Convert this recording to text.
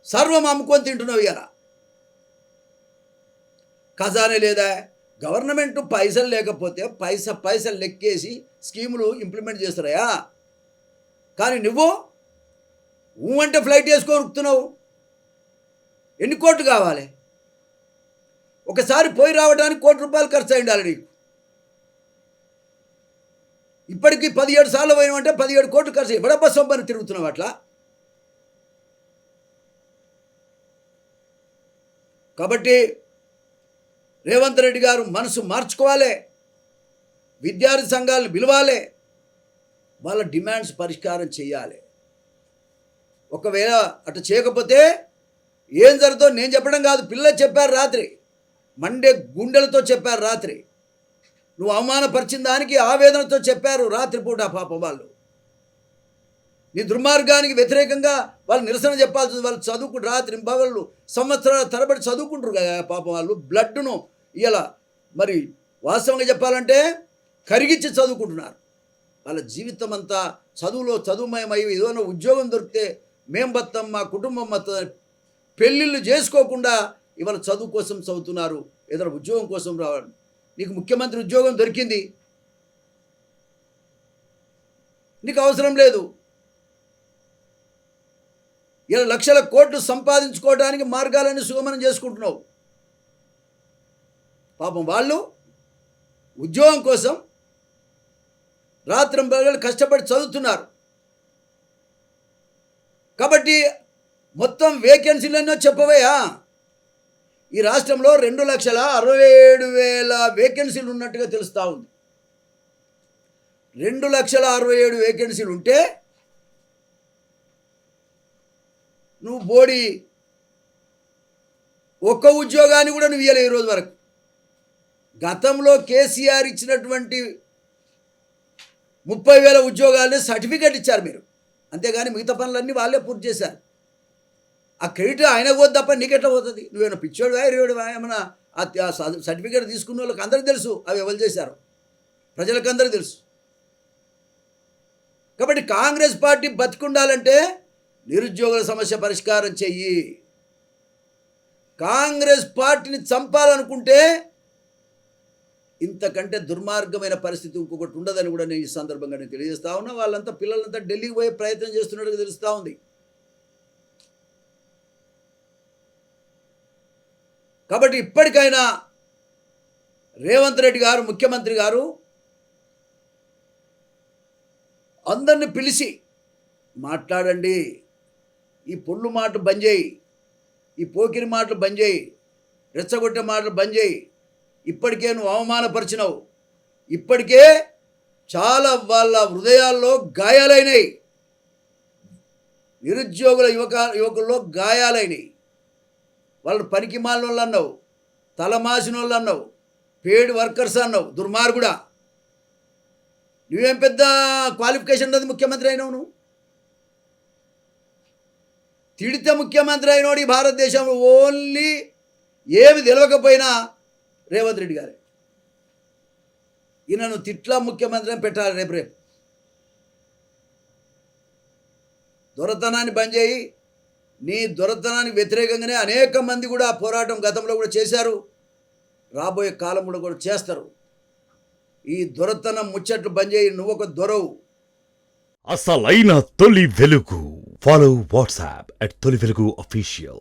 సర్వం అమ్ముకొని తింటున్నావు ఇలా. ఖజానే లేదా? గవర్నమెంట్ పైసలు లేకపోతే పైసలు లెక్కేసి స్కీములు ఇంప్లిమెంట్ చేస్తారయా. కానీ నువ్వు అంటే ఫ్లైట్ వేసుకొని ఉరుకుతున్నావు. ఎన్ని కోట్లు కావాలి? ఒకసారి పోయి రావడానికి ₹1,00,00,000 ఖర్చు అయ్యిండాలి నీకు. ఇప్పటికీ 17 సార్లు పోయినామంటే 17 కోట్లు ఖర్చు. ఎవడబ్బా సొమ్మని తిరుగుతున్నావు అట్లా? కాబట్టి రేవంత్ రెడ్డి గారు మనసు మార్చుకోవాలి, విద్యార్థి సంఘాలను పిలవాలి, వాళ్ళ డిమాండ్స్ పరిష్కారం చేయాలి. ఒకవేళ అటు చేయకపోతే ఏం జరుగుతుందో నేను చెప్పడం కాదు, పిల్లలు చెప్పారు రాత్రి, మండే గుండెలతో చెప్పారు రాత్రి. నువ్వు అవమానపరిచిన దానికి ఆవేదనతో చెప్పారు రాత్రిపూట. పాపం వాళ్ళు నీ దుర్మార్గానికి వ్యతిరేకంగా వాళ్ళు నిరసన చెప్పాల్సి, వాళ్ళు చదువుకుంటారు రాత్రి వాళ్ళు సంవత్సరాల తరబడి చదువుకుంటారు కదా పాపం. వాళ్ళు బ్లడ్ను ఇలా మరి వాస్తవంగా చెప్పాలంటే కరిగించి చదువుకుంటున్నారు. వాళ్ళ జీవితం అంతా చదువుమయమై ఏదైనా ఉద్యోగం దొరికితే మేం బతాం, మా కుటుంబం మొత్తం పెళ్ళిళ్ళు చేసుకోకుండా ఇవాళ చదువు కోసం చదువుతున్నారు, ఏదైనా ఉద్యోగం కోసం రావాలి. నీకు ముఖ్యమంత్రి ఉద్యోగం దొరికింది, నీకు అవసరం లేదు. ఇలా లక్షల కోట్లు సంపాదించుకోవడానికి మార్గాలన్నీ సుగమనం చేసుకుంటున్నావు. పాపం వాళ్ళు ఉద్యోగం కోసం రాత్రింబగళ్ళు కష్టపడి చదువుతున్నారు. కాబట్టి మొత్తం వేకెన్సీలన్నో చెప్పవయ్యా. ఈ రాష్ట్రంలో 2,67,000 వేకెన్సీలు ఉన్నట్టుగా తెలుస్తూ ఉంది. 2,67,000 వేకెన్సీలు ఉంటే నువ్వు బోడి ఒక్క ఉద్యోగాన్ని కూడా నువ్వు ఇవ్వలేవు ఈరోజు వరకు. గతంలో కేసీఆర్ ఇచ్చినటువంటి 30,000 ఉద్యోగాలని సర్టిఫికేట్ ఇచ్చారు మీరు, అంతేగాని మిగతా పనులన్నీ వాళ్ళే పూర్తి చేశారు. ఆ క్రెడిట్ ఆయన పోద్ది తప్ప నీకెట్లా పోతుంది? నువ్వేమైనా పిచ్చోడువా ఇరువుడువా? ఏమన్నా ఆ సర్టిఫికేట్ తీసుకున్న వాళ్ళకి అందరికీ తెలుసు అవి ఎవరు చేశారు, ప్రజలకు అందరికీ తెలుసు. కాబట్టి కాంగ్రెస్ పార్టీ బతికుండాలంటే నిరుద్యోగుల సమస్య పరిష్కారం చెయ్యి. కాంగ్రెస్ పార్టీని చంపాలనుకుంటే ఇంతకంటే దుర్మార్గమైన పరిస్థితి ఇంకొకటి ఉండదని కూడా నేను ఈ సందర్భంగా నేను తెలియజేస్తా ఉన్నా. వాళ్ళంతా పిల్లలంతా ఢిల్లీకి పోయే ప్రయత్నం చేస్తున్నట్టుగా తెలుస్తూ ఉంది. కాబట్టి ఇప్పటికైనా రేవంత్ రెడ్డి గారు, ముఖ్యమంత్రి గారు అందరిని పిలిచి మాట్లాడండి. ఈ పొల్లు మాటలు బంద్ చేయి, ఈ పోకిరి మాటలు బంద్ చేయి, రెచ్చగొట్టే మాటలు బంద్ చేయి. ఇప్పటికే నువ్వు అవమానపరిచినావు, ఇప్పటికే చాలా వాళ్ళ హృదయాల్లో గాయాలైనవి, నిరుద్యోగుల యువకుల్లో గాయాలైనవి. వాళ్ళు పనికి మాలిన వాళ్ళు అన్నావు, తలమాసిన వాళ్ళు అన్నావు, పేడ్ వర్కర్స్ అన్నావు, దుర్మార్గుడా. నువ్వేం పెద్ద క్వాలిఫికేషన్ ఉన్నది ముఖ్యమంత్రి అయినావు? నువ్వు తిడితే ముఖ్యమంత్రి అయినోడు ఈ భారతదేశంలో ఓన్లీ ఏమి తెలియకపోయినా రేవంత్ రెడ్డి గారే. ఈయనను తిట్లా ముఖ్యమంత్రి అని పెట్టాలి రేపు. దొరతనాన్ని బంద్ చేయి. నీ దొరతనానికి వ్యతిరేకంగానే అనేక మంది కూడా పోరాటం గతంలో కూడా చేశారు, రాబోయే కాలంలో కూడా చేస్తారు. ఈ దొరతనం ముచ్చట్లు బంద్ చేయి. నువ్వు ఒక దొరవు. అసలైన తొలి వెలుగు. ఫాలో వాట్సాప్ @తొలి వెలుగు official.